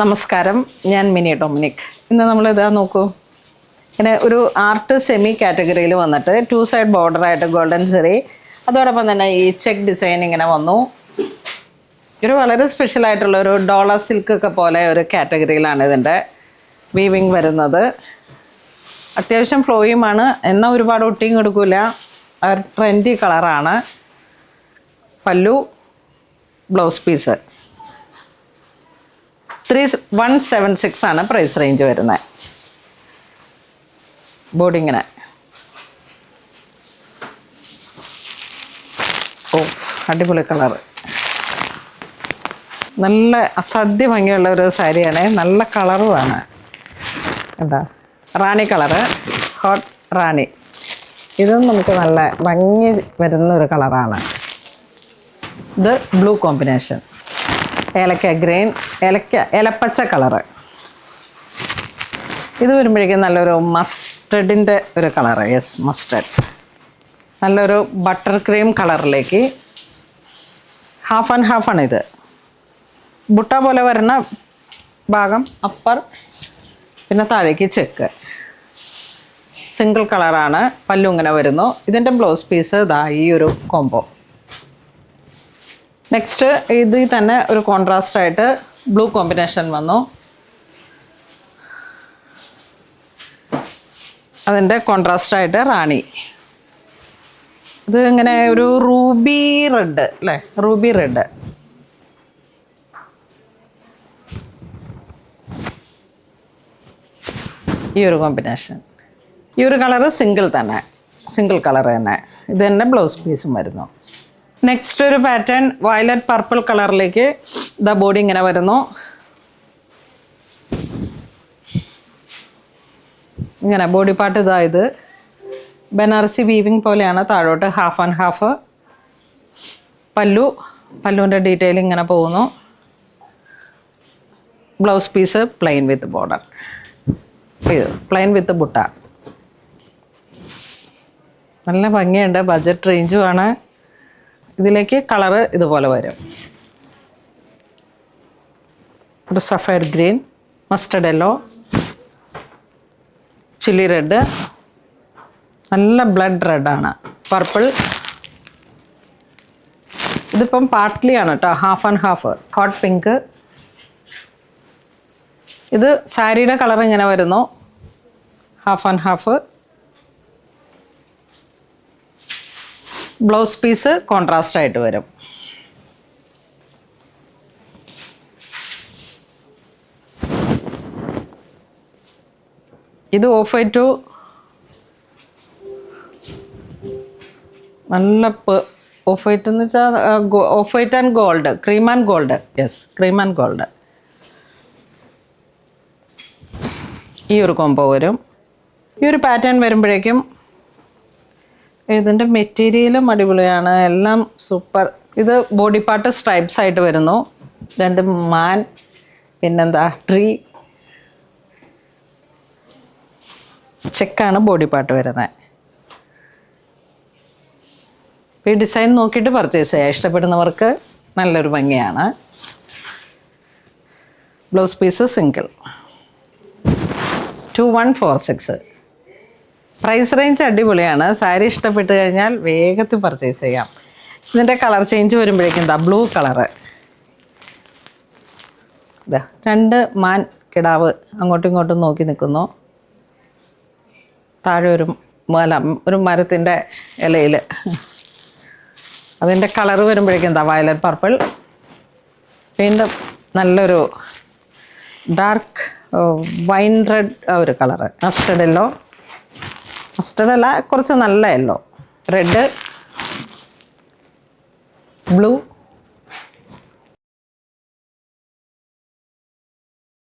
നമസ്കാരം, ഞാൻ mini Dominic. ഇന്ന് നമ്മൾ ഇതാ നോക്കൂ, ഇങ്ങനെ ഒരു ആർട്ട് സെമി കാറ്റഗറിയിൽ വന്നിട്ട് 2 സൈഡ് ബോർഡറായിട്ട് ഗോൾഡൻ സെറി, അതോടൊപ്പം തന്നെ ഈ ചെക്ക് ഡിസൈൻ ഇങ്ങനെ വന്നു. ഒരു വളരെ സ്പെഷ്യലായിട്ടുള്ള ഒരു ഡോളർ സിൽക്ക് ഒക്കെ പോലെ ഒരു കാറ്റഗറിയിലാണ് ഇതിൻ്റെ വീവിങ് വരുന്നത്. അത്യാവശ്യം ഫ്ലോയുമാണ്, എന്നാൽ ഒരുപാട് ഒട്ടിയും കൊടുക്കില്ല. ട്രെൻഡി കളറാണ്. പല്ലു, ബ്ലൗസ് പീസ് 3176 ആണ് പ്രൈസ് റേഞ്ച് വരുന്നത്. ബോർഡിങ്ങനെ അടിപൊളി കളറ്, നല്ല അസാധ്യ ഭംഗിയുള്ള ഒരു സാരിയാണ്. നല്ല കളറുമാണ്. എന്താ റാണി കളറ്, ഹോട്ട് റാണി. ഇതും നമുക്ക് നല്ല ഭംഗി വരുന്ന ഒരു കളറാണ്. ഇത് ബ്ലൂ കോമ്പിനേഷൻ, ഏലക്ക ഗ്രീൻ, ഏലപ്പച്ച കളറ്. ഇത് വരുമ്പോഴേക്കും നല്ലൊരു മസ്റ്റർഡിൻ്റെ ഒരു കളറ്. Yes, mustard. നല്ലൊരു ബട്ടർ ക്രീം കളറിലേക്ക് ഹാഫ് ആൻഡ് ഹാഫാണ് ഇത്. ബുട്ട പോലെ വരുന്ന ഭാഗം അപ്പർ, പിന്നെ താഴേക്ക് ചെക്ക്. സിംഗിൾ കളറാണ്. പല്ലു ഇങ്ങനെ വരുന്നു. ഇതിൻ്റെ ബ്ലൗസ് പീസ് ഇതാ ഈ ഒരു കോംബോ. നെക്സ്റ്റ് ഇതിൽ തന്നെ ഒരു കോൺട്രാസ്റ്റ് ആയിട്ട് ബ്ലൂ കോമ്പിനേഷൻ വന്നു. അതിൻ്റെ കോൺട്രാസ്റ്റ് ആയിട്ട് റാണി. ഇത് ഇങ്ങനെ ഒരു റൂബി റെഡ് അല്ലേ, റൂബി റെഡ്. ഈ ഒരു കോമ്പിനേഷൻ, ഈ ഒരു കളറ് സിംഗിൾ തന്നെ, സിംഗിൾ കളർ തന്നെ. ഇത് തന്നെ ബ്ലൗസ് പീസും വരുന്നു. നെക്സ്റ്റ് ഒരു പാറ്റേൺ വയലറ്റ് പർപ്പിൾ കളറിലേക്ക് ദ ബോഡി ഇങ്ങനെ വരുന്നു. ഇങ്ങനെ ബോഡി പാർട്ട് ഇതായത് ബനാറസി വീവിങ് പോലെയാണ്. താഴോട്ട് ഹാഫ് ആൻഡ് ഹാഫ്. പല്ലുവിൻ്റെ ഡീറ്റെയിൽ ഇങ്ങനെ പോകുന്നു. Blouse piece plain with border, plain with butta. നല്ല ഭംഗിയുണ്ട്. ബഡ്ജറ്റ് റേഞ്ചുമാണ്. ഇതിലേക്ക് കളറ് ഇതുപോലെ വരും. ഒരു sapphire green, mustard yellow, chilli red, നല്ല ബ്ലഡ് റെഡാണ്. പർപ്പിൾ. ഇതിപ്പം പാർട്ട്ലി ആണ് കേട്ടോ, half and half. Hot pink. ഇത് സാരിയുടെ കളർ ഇങ്ങനെ വരുന്നു, half and half. Blouse piece contrast ആയിട്ട് വരും. ഇത് ഓഫ് വൈറ്റ്, നല്ല ഓഫ് വൈറ്റ് എന്ന് വെച്ചാൽ off white and gold, cream and gold. Yes, cream and gold. ഈ ഒരു കോംബോ വരും. ഈ ഒരു പാറ്റേൺ വരുമ്പോഴേക്കും ഇതിൻ്റെ മെറ്റീരിയലും അടിപൊളിയാണ്, എല്ലാം സൂപ്പർ. ഇത് ബോഡി പാർട്ട് സ്ട്രൈപ്സ് ആയിട്ട് വരുന്നു. 2 മാൻ, പിന്നെന്താ ട്രീ. ചെക്കാണ് ബോഡി പാർട്ട് വരുന്നത്. ഈ ഡിസൈൻ നോക്കിയിട്ട് പർച്ചേസ് ചെയ്യാം. ഇഷ്ടപ്പെടുന്നവർക്ക് നല്ലൊരു ഭംഗിയാണ്. Blouse piece single. 2146. Price range അടിപൊളിയാണ്. സാരി ഇഷ്ടപ്പെട്ട് കഴിഞ്ഞാൽ വേഗത്തിൽ പർച്ചേസ് ചെയ്യാം. ഇതിൻ്റെ കളർ ചേഞ്ച് വരുമ്പോഴേക്കും എന്താ ബ്ലൂ കളറ്. ഇതാ 2 മാൻ കിടാവ് അങ്ങോട്ടും ഇങ്ങോട്ടും നോക്കി നിൽക്കുന്നു. താഴെ ഒരു മരത്തിൻ്റെ ഇലയിൽ. അതിൻ്റെ കളർ വരുമ്പോഴേക്കും എന്താ വയലറ്റ് പർപ്പിൾ. വീണ്ടും നല്ലൊരു ഡാർക്ക് വൈൻ റെഡ് ഒരു കളറ്. മസ്റ്റർഡ് യെല്ലോ, മസ്റ്റർഡ് അല്ല, കുറച്ച് നല്ല യെല്ലോ. Red, blue,